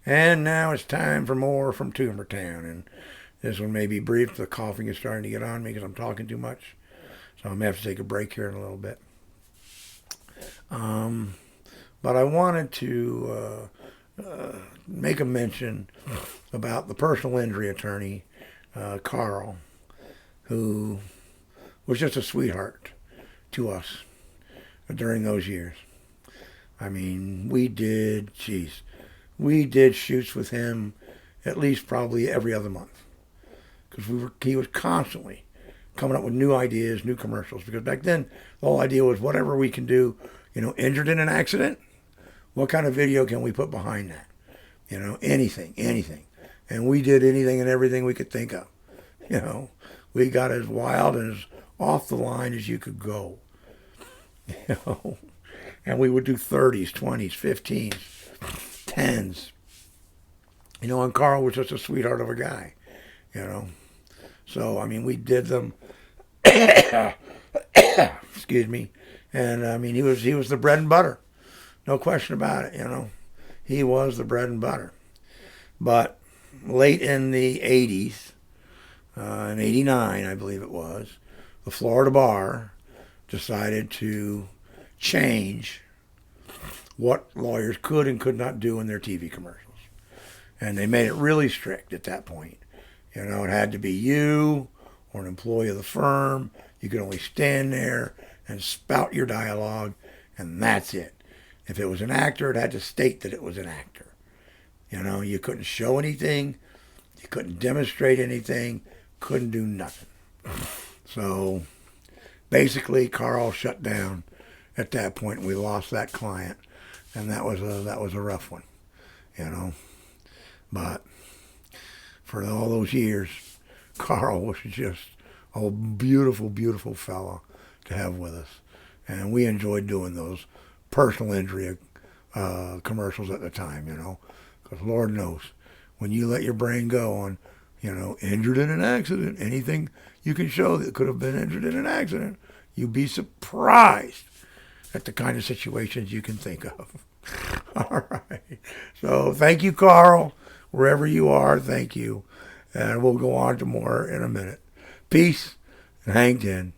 And now it's time for more from Tumor Town. And this one may be brief. The coughing is starting to get on me because I'm talking too much. So I'm going to have to take a break here in a little bit. Um, but I wanted to make a mention about the personal injury attorney, Karl, who was just a sweetheart to us during those years. I mean, we did shoots with him at least probably every other month because he was constantly coming up with new ideas, new commercials. Because back then, the whole idea was whatever we can do, injured in an accident, what kind of video can we put behind that? Anything, anything. And we did anything and everything we could think of. You know, we got as wild and as off the line as you could go. You know, and we would do 30s, 20s, 15s, 10s. And Karl was just a sweetheart of a guy. You know, so I mean, we did them. Excuse me, and I mean, he was the bread and butter, no question about it. He was the bread and butter. But late in the 80s, in 89, I believe it was, the Florida bar decided to change what lawyers could and could not do in their TV commercials. And they made it really strict at that point. It had to be you or an employee of the firm. You could only stand there and spout your dialogue, and that's it. If it was an actor, it had to state that it was an actor. You couldn't show anything. You couldn't demonstrate anything. Couldn't do nothing. So basically, Karl shut down at that point. We lost that client, and that was a rough one. You know, but for all those years, Karl was just a beautiful, beautiful fella to have with us, and we enjoyed doing those personal injury commercials at the time. Because Lord knows, when you let your brain go on, injured in an accident, anything you can show that could have been injured in an accident, you'd be surprised at the kind of situations you can think of. All right. So thank you, Karl. Wherever you are, thank you. And we'll go on to more in a minute. Peace and hang in.